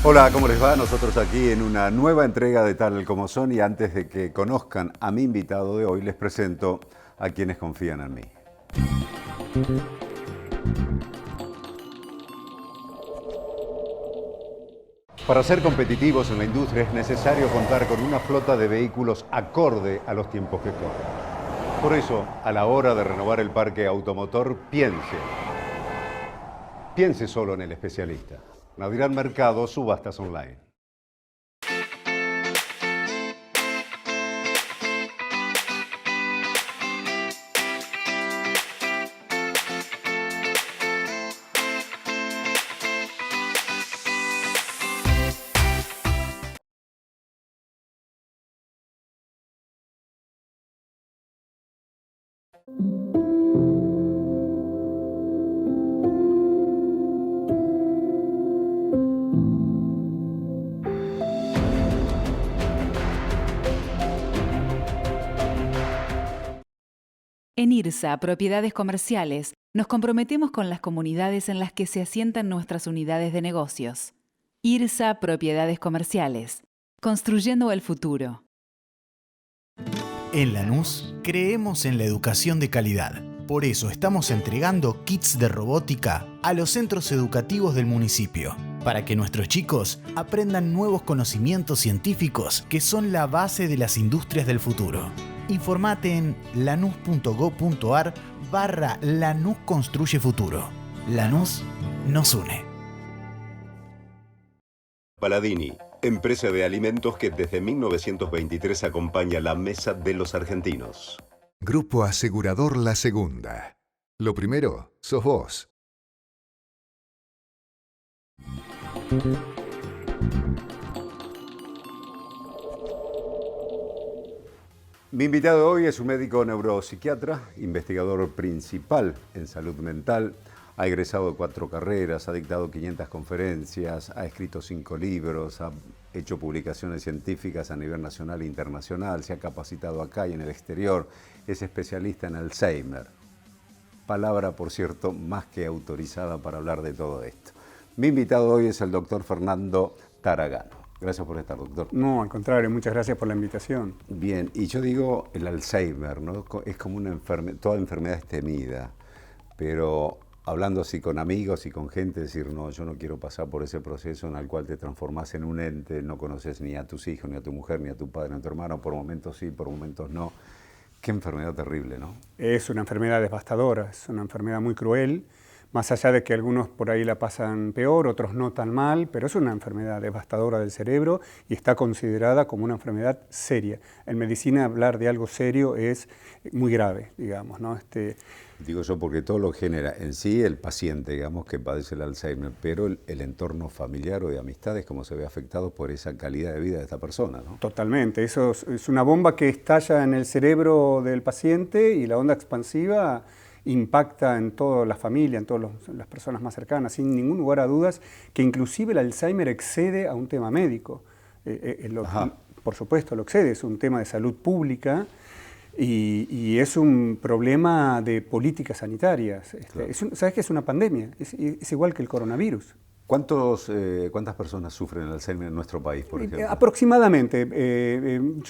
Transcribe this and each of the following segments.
Hola, ¿cómo les va? Nosotros aquí en una nueva entrega de Tal Como Son, y antes de que conozcan a mi invitado de hoy, les presento a quienes confían en mí. Para ser competitivos en la industria es necesario contar con una flota de vehículos acorde a los tiempos que corren. Por eso, a la hora de renovar el parque automotor, piense solo en el especialista. Naviral Mercado, subastas online. En IRSA, Propiedades Comerciales, nos comprometemos con las comunidades en las que se asientan nuestras unidades de negocios. IRSA, Propiedades Comerciales, construyendo el futuro. En Lanús creemos en la educación de calidad. Por eso estamos entregando kits de robótica a los centros educativos del municipio, para que nuestros chicos aprendan nuevos conocimientos científicos que son la base de las industrias del futuro. Informate en lanús.gov.ar/Lanús Construye Futuro. Lanús nos une. Paladini, empresa de alimentos que desde 1923 acompaña la mesa de los argentinos. Grupo Asegurador La Segunda. Lo primero, sos vos. Mi invitado de hoy es un médico neuropsiquiatra, investigador principal en salud mental. Ha egresado de 4 carreras, ha dictado 500 conferencias, ha escrito 5 libros, ha hecho publicaciones científicas a nivel nacional e internacional, se ha capacitado acá y en el exterior, es especialista en Alzheimer. Palabra, por cierto, más que autorizada para hablar de todo esto. Mi invitado hoy es el doctor Fernando Taragano. Gracias por estar, doctor. No, al contrario, muchas gracias por la invitación. Bien, y yo digo el Alzheimer, ¿no? Es como una enfermedad, toda enfermedad es temida, pero hablando así con amigos y con gente, decir, no, yo no quiero pasar por ese proceso en el cual te transformás en un ente, no conoces ni a tus hijos, ni a tu mujer, ni a tu padre, ni a tu hermano, por momentos sí, por momentos no. Qué enfermedad terrible, ¿no? Es una enfermedad devastadora, es una enfermedad muy cruel, más allá de que algunos por ahí la pasan peor, otros no tan mal, pero es una enfermedad devastadora del cerebro y está considerada como una enfermedad seria. En medicina hablar de algo serio es muy grave, digamos, ¿no? Digo yo porque todo lo genera en sí el paciente, digamos, que padece el Alzheimer, pero el entorno familiar o de amistades, como se ve afectado por esa calidad de vida de esta persona, ¿no? Totalmente, eso es una bomba que estalla en el cerebro del paciente y la onda expansiva impacta en toda la familia, en todas las personas más cercanas, sin ningún lugar a dudas, que inclusive el Alzheimer excede a un tema médico. Por supuesto, lo excede, es un tema de salud pública y es un problema de políticas sanitarias. Claro. ¿Sabes qué es una pandemia? Es igual que el coronavirus. ¿Cuántas personas sufren el Alzheimer en nuestro país, por ejemplo? Aproximadamente,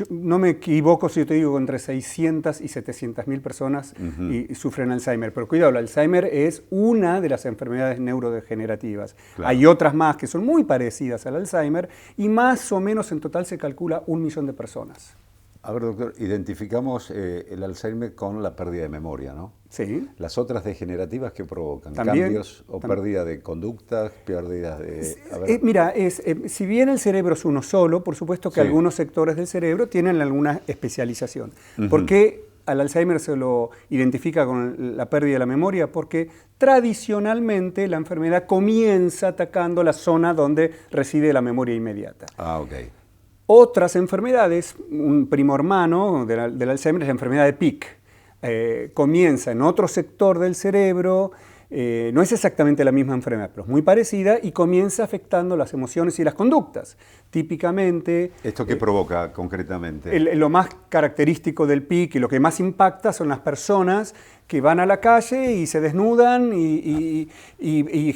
no me equivoco si yo te digo entre 600 y 700.000 personas y sufren Alzheimer, pero cuidado, el Alzheimer es una de las enfermedades neurodegenerativas. Claro. Hay otras más que son muy parecidas al Alzheimer y más o menos en total se calcula 1 millón de personas. A ver, doctor, identificamos el Alzheimer con la pérdida de memoria, ¿no? Sí. Las otras degenerativas que provocan También, cambios o pérdida de conductas, pérdidas de... Mira, si bien el cerebro es uno solo, por supuesto que Sí. algunos sectores del cerebro tienen alguna especialización. ¿Por qué al Alzheimer se lo identifica con la pérdida de la memoria? Porque tradicionalmente la enfermedad comienza atacando la zona donde reside la memoria inmediata. Ah, ok. Otras enfermedades, un primo hermano del Alzheimer es la enfermedad de Pick. Comienza en otro sector del cerebro, no es exactamente la misma enfermedad, pero es muy parecida y comienza afectando las emociones y las conductas. Típicamente... ¿Esto qué provoca concretamente? Lo más característico del PIC y lo que más impacta son las personas que van a la calle y se desnudan y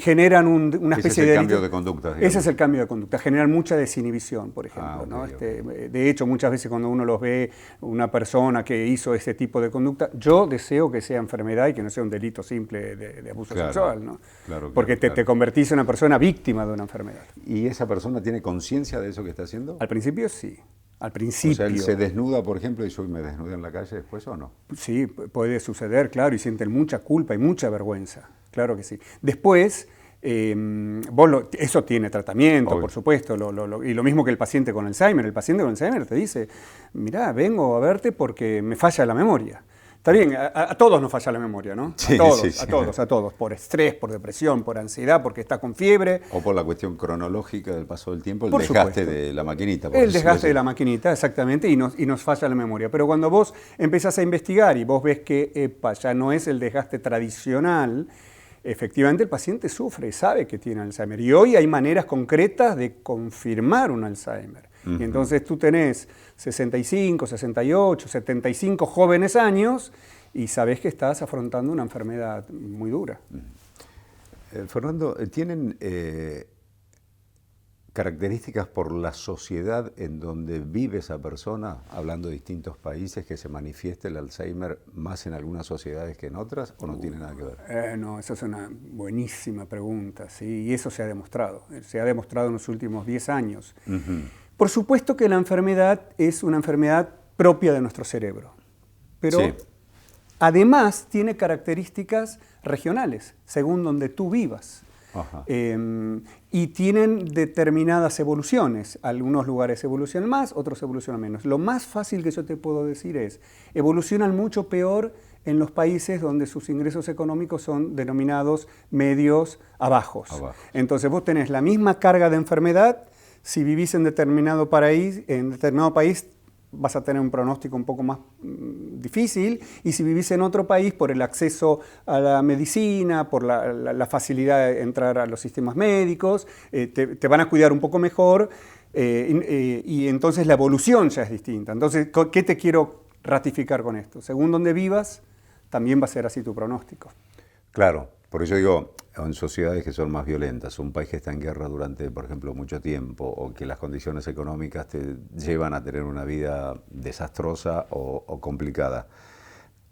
generan una especie Ese es el cambio de conducta. Digamos. Ese es el cambio de conducta, generan mucha desinhibición, por ejemplo. ¿no? Ok. De hecho, muchas veces cuando uno los ve, una persona que hizo ese tipo de conducta, yo deseo que sea enfermedad y que no sea un delito simple de abuso sexual, ¿no? Claro, porque te convertís en una persona víctima de una enfermedad. ¿Y esa persona tiene conciencia de eso que está haciendo? Al principio sí. Al principio. O sea, él se desnuda, por ejemplo, y yo me desnudé en la calle después, ¿o no? Sí, puede suceder, claro, y sienten mucha culpa y mucha vergüenza, claro que sí. Después, eso tiene tratamiento, Obvio. por supuesto, y lo mismo que el paciente con Alzheimer. El paciente con Alzheimer te dice, mirá, vengo a verte porque me falla la memoria. Está bien, a todos nos falla la memoria, ¿no? Sí, a todos, sí, sí. a todos, por estrés, por depresión, por ansiedad, porque está con fiebre. O por la cuestión cronológica del paso del tiempo, el Por desgaste supuesto. de la maquinita. por El decirlo desgaste así. de la maquinita, exactamente, y nos falla la memoria. Pero cuando vos empezás a investigar y vos ves que ya no es el desgaste tradicional, efectivamente el paciente sufre y sabe que tiene Alzheimer. Y hoy hay maneras concretas de confirmar un Alzheimer. Y entonces tú tenés 65, 68, 75 jóvenes años y sabés que estás afrontando una enfermedad muy dura. Fernando, ¿tienen características por la sociedad en donde vive esa persona, hablando de distintos países, que se manifieste el Alzheimer más en algunas sociedades que en otras, o no tiene nada que ver? No, esa es una buenísima pregunta, ¿sí? Y eso se ha demostrado en los últimos 10 años. Por supuesto que la enfermedad es una enfermedad propia de nuestro cerebro, pero Sí. además tiene características regionales, según donde tú vivas. Ajá. Y tienen determinadas evoluciones. Algunos lugares evolucionan más, otros evolucionan menos. Lo más fácil que yo te puedo decir es, evolucionan mucho peor en los países donde sus ingresos económicos son denominados medios a bajos. Entonces vos tenés la misma carga de enfermedad, si vivís en determinado país, vas a tener un pronóstico un poco más difícil, y si vivís en otro país, por el acceso a la medicina, por la facilidad de entrar a los sistemas médicos, te van a cuidar un poco mejor, y entonces la evolución ya es distinta. Entonces, ¿qué te quiero ratificar con esto? Según donde vivas, también va a ser así tu pronóstico. Claro, por eso digo, en sociedades que son más violentas, un país que está en guerra durante, por ejemplo, mucho tiempo, o que las condiciones económicas te llevan a tener una vida desastrosa o complicada.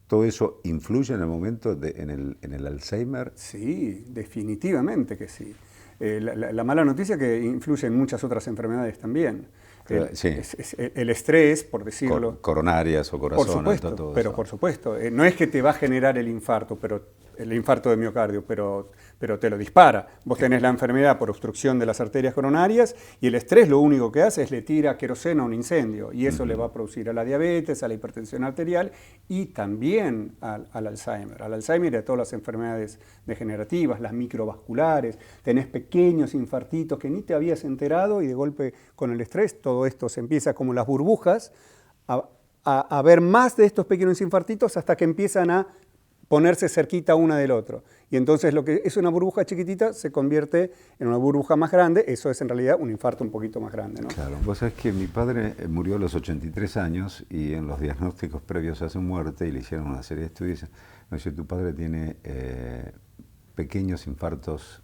¿Todo eso influye en el momento en el Alzheimer? Sí, definitivamente que sí. La mala noticia es que influye en muchas otras enfermedades también. Sí. El estrés, por decirlo. Coronarias o corazón. Por supuesto, todo pero eso. por supuesto. No es que te va a generar el infarto de miocardio, pero te lo dispara. Vos tenés la enfermedad por obstrucción de las arterias coronarias y el estrés lo único que hace es le tira queroseno a un incendio y eso le va a producir a la diabetes, a la hipertensión arterial y también al Alzheimer. Al Alzheimer y a todas las enfermedades degenerativas, las microvasculares. Tenés pequeños infartitos que ni te habías enterado y de golpe con el estrés todo esto se empieza como las burbujas a ver más de estos pequeños infartitos hasta que empiezan a ponerse cerquita una del otro. Y entonces lo que es una burbuja chiquitita se convierte en una burbuja más grande. Eso es en realidad un infarto un poquito más grande, ¿no? Claro, vos sabés que mi padre murió a los 83 años y en los diagnósticos previos a su muerte, y le hicieron una serie de estudios, me dice, tu padre tiene pequeños infartos.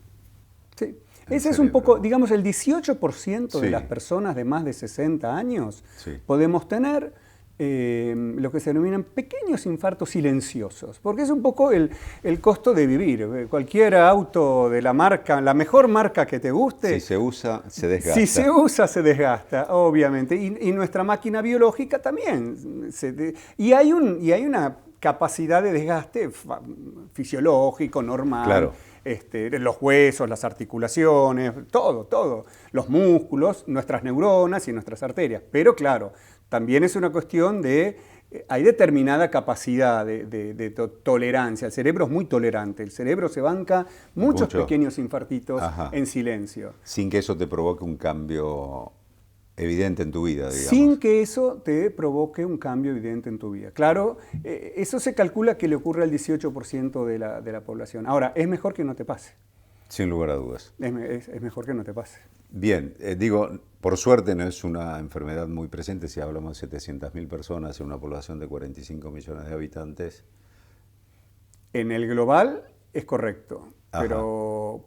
Sí. Ese es un poco, digamos, el 18% de las personas de más de 60 años podemos tener lo que se denominan pequeños infartos silenciosos, porque es un poco el costo de vivir. Cualquier auto de la marca, la mejor marca que te guste, Si se usa, se desgasta. Si se usa, se desgasta, obviamente, y nuestra máquina biológica también. Y hay una capacidad de desgaste fisiológico, normal. Claro. Los huesos, las articulaciones, todo, los músculos, nuestras neuronas y nuestras arterias. Pero claro, también es una cuestión hay determinada capacidad de tolerancia. El cerebro es muy tolerante, el cerebro se banca muchos pequeños infartitos en silencio. Sin que eso te provoque un cambio evidente en tu vida, digamos. Sin que eso te provoque un cambio evidente en tu vida. Claro, eso se calcula que le ocurre al 18% de la población. Ahora, es mejor que no te pase. Sin lugar a dudas. Es mejor que no te pase. Bien, por suerte no es una enfermedad muy presente. Si hablamos de 700.000 personas en una población de 45 millones de habitantes, En el global es correcto, Ajá.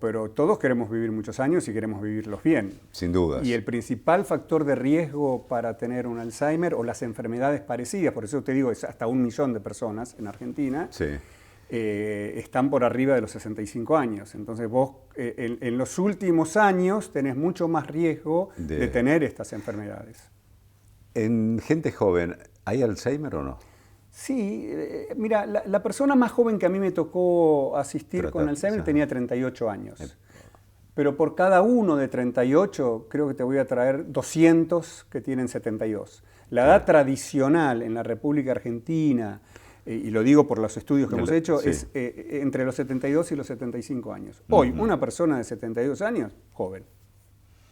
pero todos queremos vivir muchos años y queremos vivirlos bien. Sin dudas. Y el principal factor de riesgo para tener un Alzheimer o las enfermedades parecidas, por eso te digo, es hasta 1 millón de personas en Argentina, Sí. están por arriba de los 65 años. Entonces vos en los últimos años tenés mucho más riesgo de tener estas enfermedades. En gente joven, ¿hay Alzheimer o no? Sí, mira, la persona más joven que a mí me tocó asistir con Alzheimer ajá. tenía 38 años. Pero por cada uno de 38, creo que te voy a traer 200 que tienen 72. La edad tradicional en la República Argentina, y lo digo por los estudios que hemos hecho, sí. es entre los 72 y los 75 años. Hoy, una persona de 72 años, joven.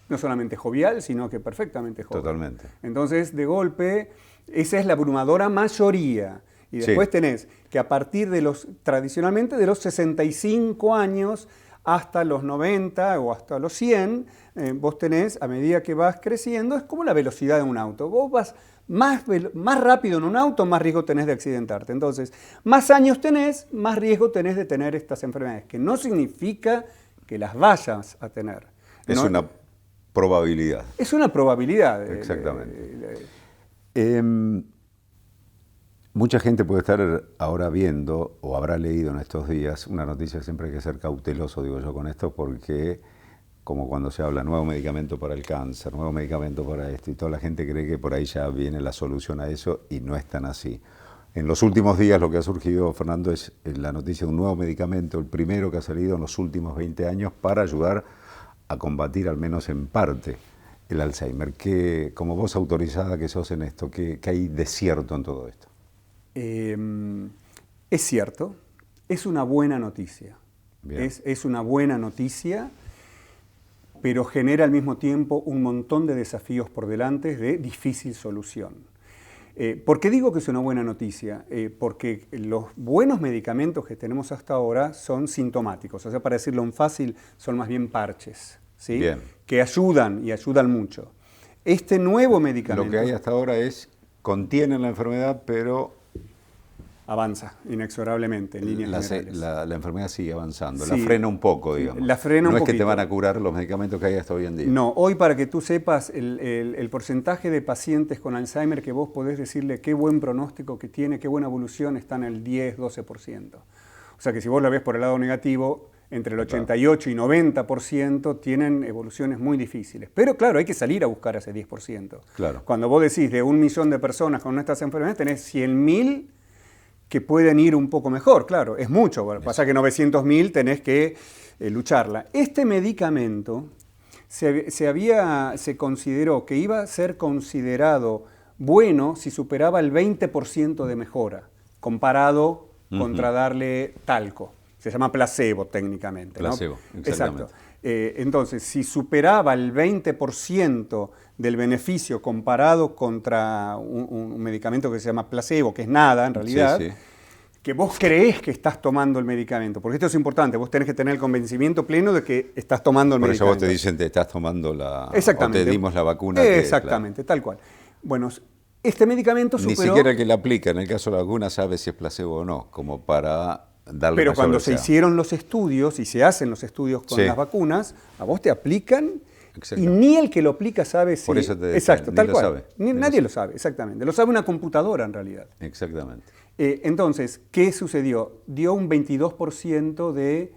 No solamente jovial, sino que perfectamente joven. Totalmente. Entonces, de golpe, esa es la abrumadora mayoría. Y después tenés que a partir de tradicionalmente de los 65 años hasta los 90 o hasta los 100, vos tenés, a medida que vas creciendo, es como la velocidad de un auto. Vos vas más rápido en un auto, más riesgo tenés de accidentarte. Entonces, más años tenés, más riesgo tenés de tener estas enfermedades, que no significa que las vayas a tener. Es ¿no? una probabilidad. Es una probabilidad. Exactamente. Mucha gente puede estar ahora viendo o habrá leído en estos días una noticia, siempre hay que ser cauteloso, digo yo, con esto, porque como cuando se habla nuevo medicamento para el cáncer, nuevo medicamento para esto, y toda la gente cree que por ahí ya viene la solución a eso y no es tan así. En los últimos días lo que ha surgido, Fernando, es la noticia de un nuevo medicamento, el primero que ha salido en los últimos 20 años para ayudar a combatir al menos en parte el Alzheimer. Como vos autorizada que sos en esto, ¿qué hay de cierto en todo esto? Es cierto, es una buena noticia. Es una buena noticia, pero genera al mismo tiempo un montón de desafíos por delante de difícil solución. ¿Por qué digo que es una buena noticia? Porque los buenos medicamentos que tenemos hasta ahora son sintomáticos, o sea, para decirlo en fácil, son más bien parches, ¿sí? Bien. Que ayudan y ayudan mucho. Este nuevo medicamento... Lo que hay hasta ahora contienen la enfermedad, pero... avanza inexorablemente en líneas generales. La enfermedad sigue avanzando, Sí. la frena un poco, digamos. La frena un no es que te poquito. van a curar los medicamentos que hay hasta hoy en día. No, hoy para que tú sepas el porcentaje de pacientes con Alzheimer que vos podés decirle qué buen pronóstico que tiene, qué buena evolución, está en el 10-12%. O sea que si vos la ves por el lado negativo, entre el 88 y 90% tienen evoluciones muy difíciles. Pero claro, hay que salir a buscar ese 10%. Claro. Cuando vos decís de 1 millón de personas con estas enfermedades, tenés 100.000 que pueden ir un poco mejor, claro, es mucho. Bueno, pasa que 900.000 tenés que lucharla. Este medicamento se consideró que iba a ser considerado bueno si superaba el 20% de mejora, comparado contra darle talco. Se llama placebo técnicamente. Placebo, ¿no? exactamente. Exacto. Entonces, si superaba el 20% del beneficio comparado contra un medicamento que se llama placebo, que es nada en realidad, Sí, sí. que vos creés que estás tomando el medicamento, porque esto es importante, vos tenés que tener el convencimiento pleno de que estás tomando el Por eso medicamento. vos te dicen, te estás tomando Exactamente. o te dimos la vacuna. Exactamente, tal cual. Bueno, este medicamento Ni superó... siquiera el que la aplica, en el caso de la vacuna, sabe si es placebo o no, como para darle Pero mayor cuando se velocidad. hicieron los estudios y se hacen los estudios con Sí. las vacunas, a vos te aplican y Exacto. ni el que lo aplica sabe si... Por eso te decía, Exacto, ni tal lo cual. sabe. Ni lo Nadie sabe. lo sabe, exactamente. Lo sabe una computadora en realidad. Exactamente. Entonces, ¿qué sucedió? Dio un 22% de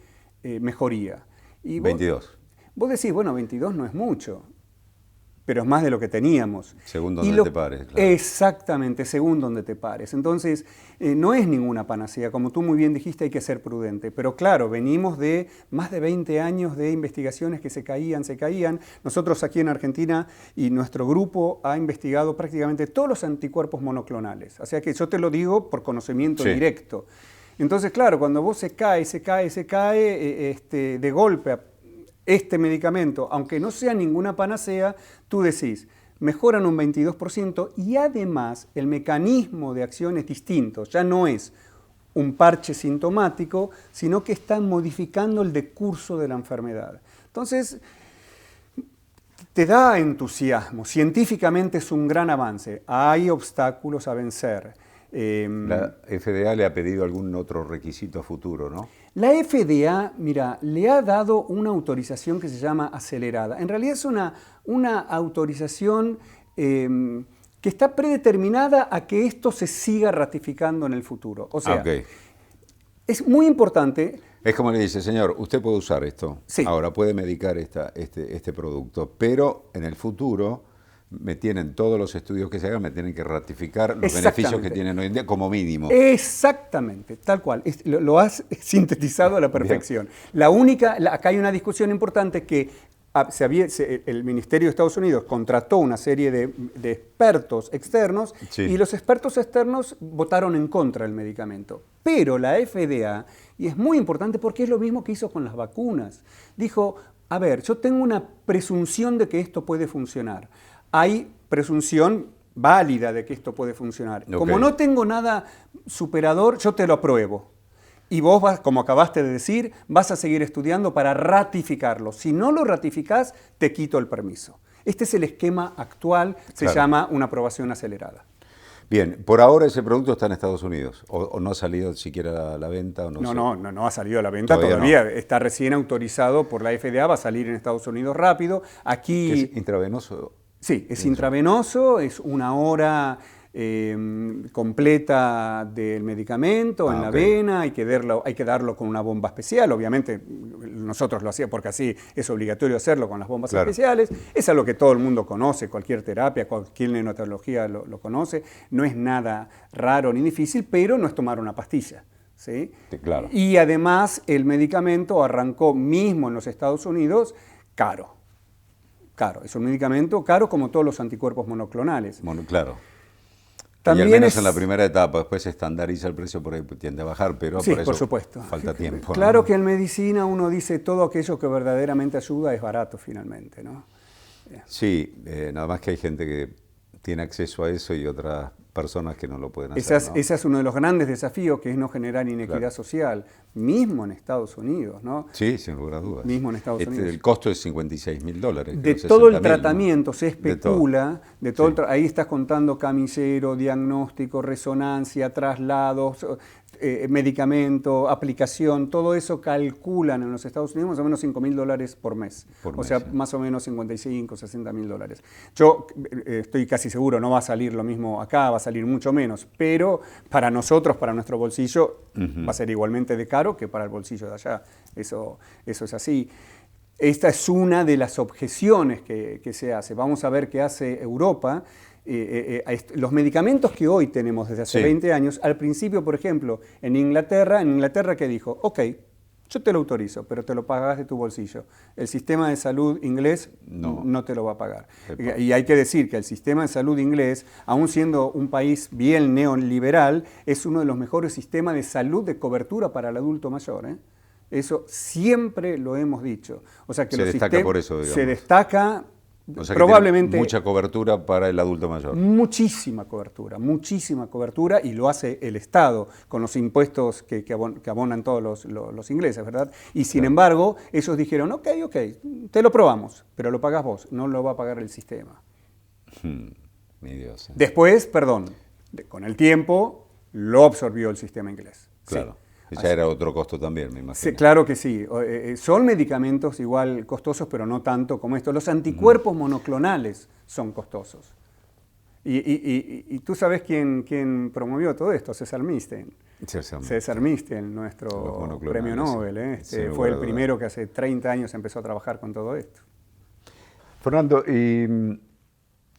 mejoría. Y 22. Vos decís, bueno, 22 no es mucho, pero es más de lo que teníamos. Según Y donde te pares, claro. Exactamente, según donde te pares. Entonces, no es ninguna panacea. Como tú muy bien dijiste, hay que ser prudente. Pero claro, venimos de más de 20 años de investigaciones que se caían. Nosotros aquí en Argentina y nuestro grupo ha investigado prácticamente todos los anticuerpos monoclonales. O sea que yo te lo digo por conocimiento Sí. directo. Entonces, claro, cuando vos se cae de golpe este medicamento, aunque no sea ninguna panacea, tú decís, mejoran un 22% y además el mecanismo de acción es distinto, ya no es un parche sintomático, sino que están modificando el decurso de la enfermedad. Entonces, te da entusiasmo, científicamente es un gran avance, hay obstáculos a vencer. La FDA le ha pedido algún otro requisito a futuro, ¿no? La FDA, mira, le ha dado una autorización que se llama acelerada. En realidad es una autorización que está predeterminada a que esto se siga ratificando en el futuro. O sea, okay. Es muy importante. Es como le dice, señor, usted puede usar esto, sí. Ahora puede medicar este producto, pero en el futuro me tienen todos los estudios que se hagan, me tienen que ratificar los beneficios que tienen hoy en día como mínimo. Exactamente, tal cual. Lo has sintetizado a la perfección. Acá hay una discusión importante que el Ministerio de Estados Unidos contrató una serie de expertos externos y los expertos externos votaron en contra del medicamento. Pero la FDA, y es muy importante porque es lo mismo que hizo con las vacunas, dijo, a ver, yo tengo una presunción de que esto puede funcionar. Hay presunción válida de que esto puede funcionar. Okay. Como no tengo nada superador, yo te lo apruebo. Y vos, como acabaste de decir, vas a seguir estudiando para ratificarlo. Si no lo ratificás, te quito el permiso. Este es el esquema actual, se llama una aprobación acelerada. Bien, por ahora ese producto está en Estados Unidos, o no ha salido siquiera a la venta. O no ha salido a la venta todavía. No. Está recién autorizado por la FDA, va a salir en Estados Unidos rápido. Aquí ¿Es intravenoso? Sí, es intravenoso, es una hora completa del medicamento en la vena, hay que darlo con una bomba especial, obviamente nosotros lo hacíamos porque así es obligatorio hacerlo con las bombas especiales, es algo que todo el mundo conoce, cualquier terapia, cualquier neonatología lo conoce, no es nada raro ni difícil, pero no es tomar una pastilla. ¿Sí? Claro. Y además el medicamento arrancó mismo en los Estados Unidos caro, es un medicamento caro como todos los anticuerpos monoclonales. Claro. También y al menos en la primera etapa, después se estandariza el precio, por ahí tiende a bajar, pero sí, por eso por supuesto. Falta tiempo. Claro, ¿no? que en medicina uno dice todo aquello que verdaderamente ayuda es barato finalmente, ¿no? Sí, nada más que hay gente que tiene acceso a eso y otras personas que no lo pueden hacer. Ese es uno de los grandes desafíos, que es no generar inequidad social, mismo en Estados Unidos, ¿no? Sí, sin lugar a dudas. Mismo en Estados Unidos. El costo es $56.000. De todo el tratamiento, ¿no? Se especula, ahí estás contando camillero, diagnóstico, resonancia, traslados, medicamento, aplicación, todo eso calculan en los Estados Unidos más o menos $5.000 por mes. O sea, más o menos $55.000, $60.000. Yo estoy casi seguro, no va a salir lo mismo acá, va a salir mucho menos, pero para nosotros, para nuestro bolsillo, va a ser igualmente de caro que para el bolsillo de allá. Eso es así. Esta es una de las objeciones que se hace. Vamos a ver qué hace Europa. Los medicamentos que hoy tenemos desde hace 20 años, al principio, por ejemplo, en Inglaterra ¿qué dijo? Ok, yo te lo autorizo, pero te lo pagas de tu bolsillo. El sistema de salud inglés no te lo va a pagar. Y hay que decir que el sistema de salud inglés, aun siendo un país bien neoliberal, es uno de los mejores sistemas de salud de cobertura para el adulto mayor, ¿eh? Eso siempre lo hemos dicho. O sea que se destaca por eso, digamos. Se destaca. O sea, probablemente mucha cobertura para el adulto mayor. Muchísima cobertura, y lo hace el Estado con los impuestos que abonan todos los ingleses, ¿verdad? Y sin embargo, ellos dijeron, ok, te lo probamos, pero lo pagas vos, no lo va a pagar el sistema. Mi Dios. Después, con el tiempo, lo absorbió el sistema inglés. Claro. Sí. Ya era otro costo también, me imagino. Sí, claro que sí. Son medicamentos igual costosos, pero no tanto como esto. Los anticuerpos monoclonales son costosos. Y tú sabes quién promovió todo esto, César Milstein. César Milstein, nuestro premio Nobel. Fue el primero que hace 30 años empezó a trabajar con todo esto. Fernando, y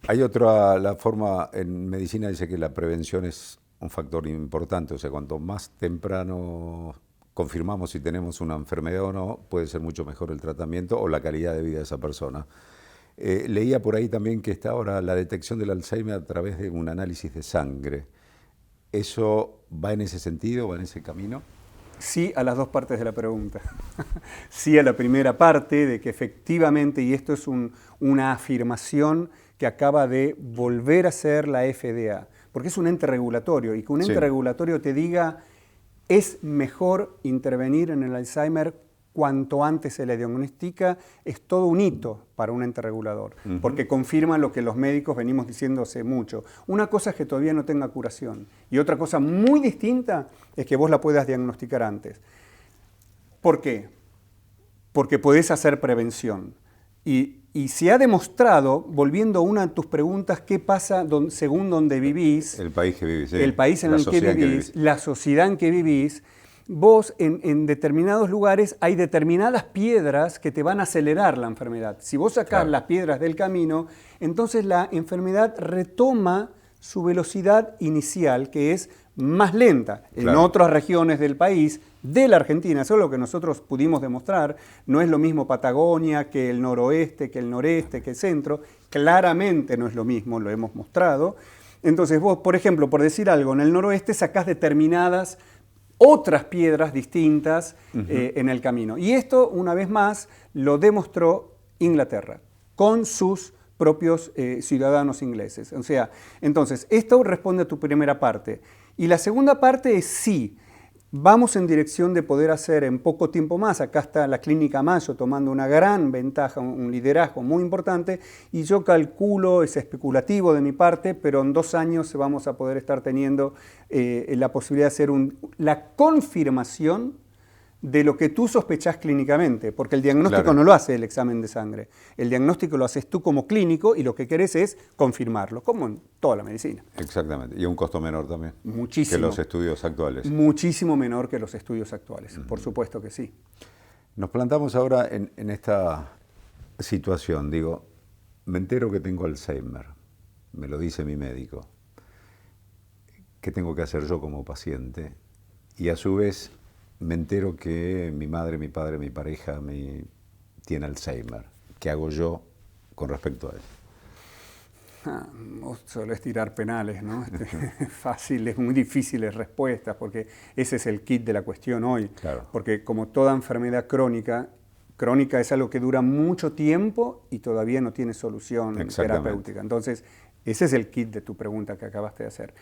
hay la forma, en medicina dice que la prevención es un factor importante, o sea, cuanto más temprano confirmamos si tenemos una enfermedad o no, puede ser mucho mejor el tratamiento o la calidad de vida de esa persona. Leía por ahí también que está ahora la detección del Alzheimer a través de un análisis de sangre. ¿Eso va en ese sentido, va en ese camino? Sí a las dos partes de la pregunta. Sí a la primera parte, de que efectivamente, y esto es una afirmación que acaba de volver a hacer la FDA, porque es un ente regulatorio, y que un ente regulatorio te diga es mejor intervenir en el Alzheimer cuanto antes se le diagnostica, es todo un hito para un ente regulador, porque confirma lo que los médicos venimos diciendo hace mucho. Una cosa es que todavía no tenga curación, y otra cosa muy distinta es que vos la puedas diagnosticar antes. ¿Por qué? Porque podés hacer prevención. Y se ha demostrado, volviendo a una de tus preguntas, ¿qué pasa según donde vivís? El país que vivís. El país en el que vivís, la sociedad en que vivís. Vos en determinados lugares hay determinadas piedras que te van a acelerar la enfermedad. Si vos sacás las piedras del camino, entonces la enfermedad retoma su velocidad inicial, que es más lenta. En otras regiones del país, de la Argentina, eso es lo que nosotros pudimos demostrar, no es lo mismo Patagonia que el noroeste, que el noreste, que el centro, claramente no es lo mismo, lo hemos mostrado. Entonces vos, por ejemplo, por decir algo, en el noroeste sacás determinadas otras piedras distintas en el camino. Y esto, una vez más, lo demostró Inglaterra, con sus propios ciudadanos ingleses. O sea, entonces, esto responde a tu primera parte. Y la segunda parte es sí, vamos en dirección de poder hacer en poco tiempo más. Acá está la Clínica Mayo tomando una gran ventaja, un liderazgo muy importante, y yo calculo, es especulativo de mi parte, pero en 2 años vamos a poder estar teniendo la posibilidad de hacer la confirmación de lo que tú sospechás clínicamente, porque el diagnóstico no lo hace el examen de sangre, el diagnóstico lo haces tú como clínico y lo que querés es confirmarlo, como en toda la medicina. Exactamente, y un costo menor también. Muchísimo. Que los estudios actuales. Muchísimo menor que los estudios actuales, por supuesto que sí. Nos plantamos ahora en esta situación, digo, me entero que tengo Alzheimer, me lo dice mi médico, ¿qué tengo que hacer yo como paciente? Y a su vez me entero que mi madre, mi padre, mi pareja tiene Alzheimer. ¿Qué hago yo con respecto a eso? Vos solés tirar penales, ¿no? Fáciles, muy difíciles respuestas, porque ese es el kit de la cuestión hoy. Claro. Porque como toda enfermedad crónica es algo que dura mucho tiempo y todavía no tiene solución terapéutica. Entonces, ese es el kit de tu pregunta que acabaste de hacer.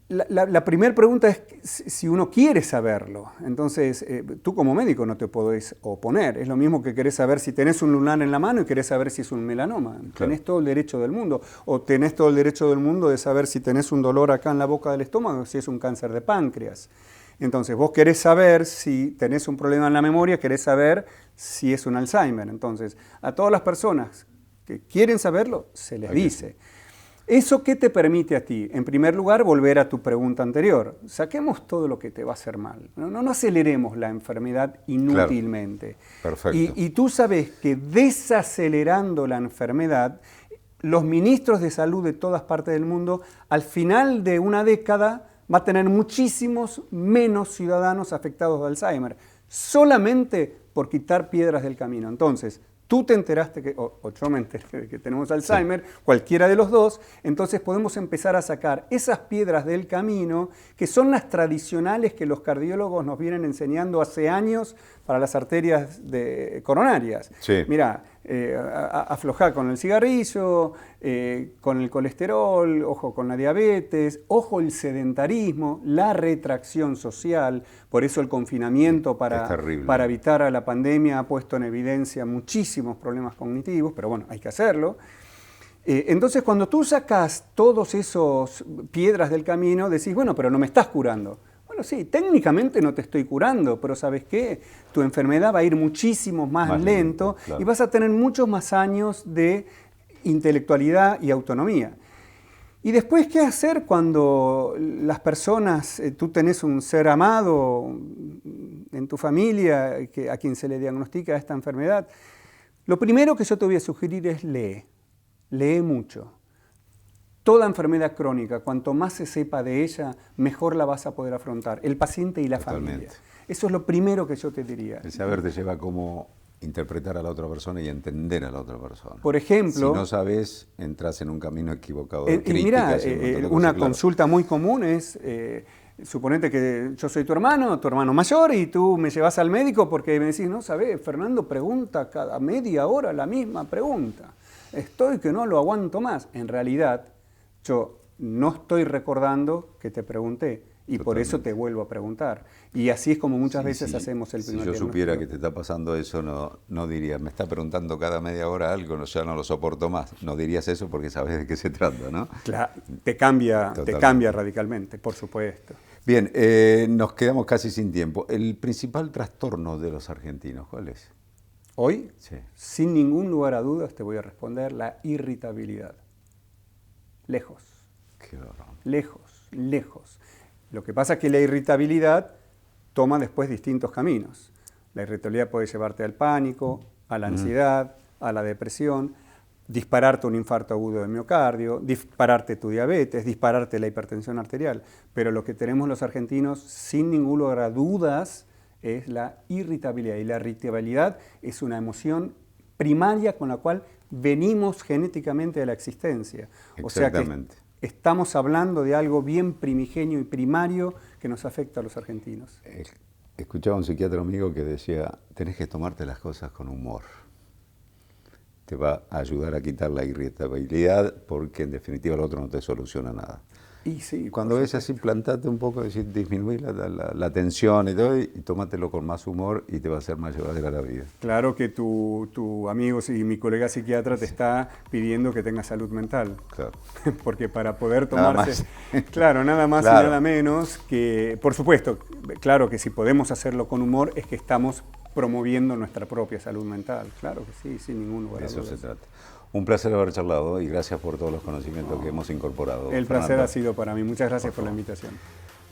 La primera pregunta es si uno quiere saberlo. Entonces, tú como médico no te podés oponer. Es lo mismo que querés saber si tenés un lunar en la mano y querés saber si es un melanoma. Claro. Tenés todo el derecho del mundo. O tenés todo el derecho del mundo de saber si tenés un dolor acá en la boca del estómago o si es un cáncer de páncreas. Entonces, vos querés saber si tenés un problema en la memoria, querés saber si es un Alzheimer. Entonces, a todas las personas que quieren saberlo, se les dice. ¿Eso qué te permite a ti? En primer lugar, volver a tu pregunta anterior. Saquemos todo lo que te va a hacer mal. No aceleremos la enfermedad inútilmente. Claro. Perfecto. Y tú sabes que desacelerando la enfermedad, los ministros de salud de todas partes del mundo, al final de una década, va a tener muchísimos menos ciudadanos afectados de Alzheimer, solamente por quitar piedras del camino. Entonces, tú te enteraste, o yo me enteré de que tenemos Alzheimer, cualquiera de los dos, entonces podemos empezar a sacar esas piedras del camino, que son las tradicionales que los cardiólogos nos vienen enseñando hace años para las arterias coronarias. Sí. Mirá, aflojá con el cigarrillo, con el colesterol, ojo con la diabetes, ojo el sedentarismo, la retracción social, por eso el confinamiento para evitar a la pandemia ha puesto en evidencia muchísimos problemas cognitivos, pero bueno, hay que hacerlo. Entonces cuando tú sacas todos esos piedras del camino, decís, bueno, pero no me estás curando. Bueno, sí, técnicamente no te estoy curando, pero ¿sabes qué? Tu enfermedad va a ir muchísimo más lento claro. Y vas a tener muchos más años de intelectualidad y autonomía. Y después, ¿qué hacer cuando las personas, tú tenés un ser amado en tu familia a quien se le diagnostica esta enfermedad? Lo primero que yo te voy a sugerir es lee mucho. Toda enfermedad crónica, cuanto más se sepa de ella, mejor la vas a poder afrontar, el paciente y la familia. Eso es lo primero que yo te diría. El saber te lleva a cómo interpretar a la otra persona y entender a la otra persona. Por ejemplo, si no sabes, entras en un camino equivocado de críticas. Mira, una consulta muy común es, suponete que yo soy tu hermano mayor, y tú me llevas al médico porque me decís, no sabés, Fernando pregunta cada media hora la misma pregunta. Estoy que no lo aguanto más. En realidad, yo no estoy recordando que te pregunté. Y por eso te vuelvo a preguntar. Y así es como muchas veces hacemos el primer diagnóstico. Si yo supiera que diagnóstico. te está pasando eso, no diría, me está preguntando cada media hora algo, ya no lo soporto más. No dirías eso porque sabes de qué se trata, ¿no? Claro, te cambia radicalmente, por supuesto. Bien, nos quedamos casi sin tiempo. El principal trastorno de los argentinos, ¿cuál es? Hoy, Sí. sin ningún lugar a dudas, te voy a responder la irritabilidad. Lejos, Qué horror. lejos, lejos. Lo que pasa es que la irritabilidad toma después distintos caminos. La irritabilidad puede llevarte al pánico, a la ansiedad, a la depresión, dispararte un infarto agudo de miocardio, dispararte tu diabetes, dispararte la hipertensión arterial. Pero lo que tenemos los argentinos, sin ningún lugar a dudas, es la irritabilidad. Y la irritabilidad es una emoción primaria con la cual venimos genéticamente de la existencia. O sea que estamos hablando de algo bien primigenio y primario que nos afecta a los argentinos. Escuchaba a un psiquiatra amigo que decía, tenés que tomarte las cosas con humor. Te va a ayudar a quitar la irritabilidad porque en definitiva el otro no te soluciona nada. Y sí, cuando ves así, plantate un poco, disminuir la tensión y todo, y tómatelo con más humor y te va a hacer más llevadera la vida. Claro que tu amigo y mi colega psiquiatra te está pidiendo que tengas salud mental. Claro. Porque para poder Nada tomarse... más. Claro, nada más Claro. y nada menos que... Por supuesto, claro que si podemos hacerlo con humor es que estamos promoviendo nuestra propia salud mental. Claro que sí, sin ningún lugar a De eso dudas. se trata. Un placer haber charlado y gracias por todos los conocimientos que hemos incorporado. El placer Fernando. ha sido para mí. Muchas gracias por la invitación.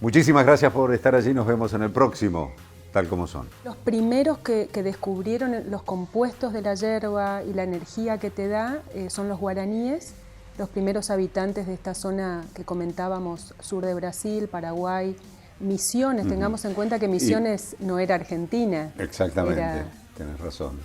Muchísimas gracias por estar allí. Nos vemos en el próximo, tal como son. Los primeros que descubrieron los compuestos de la yerba y la energía que te da son los guaraníes, los primeros habitantes de esta zona que comentábamos, sur de Brasil, Paraguay, Misiones. Tengamos en cuenta que Misiones no era Argentina. Exactamente, Era... tenés razón.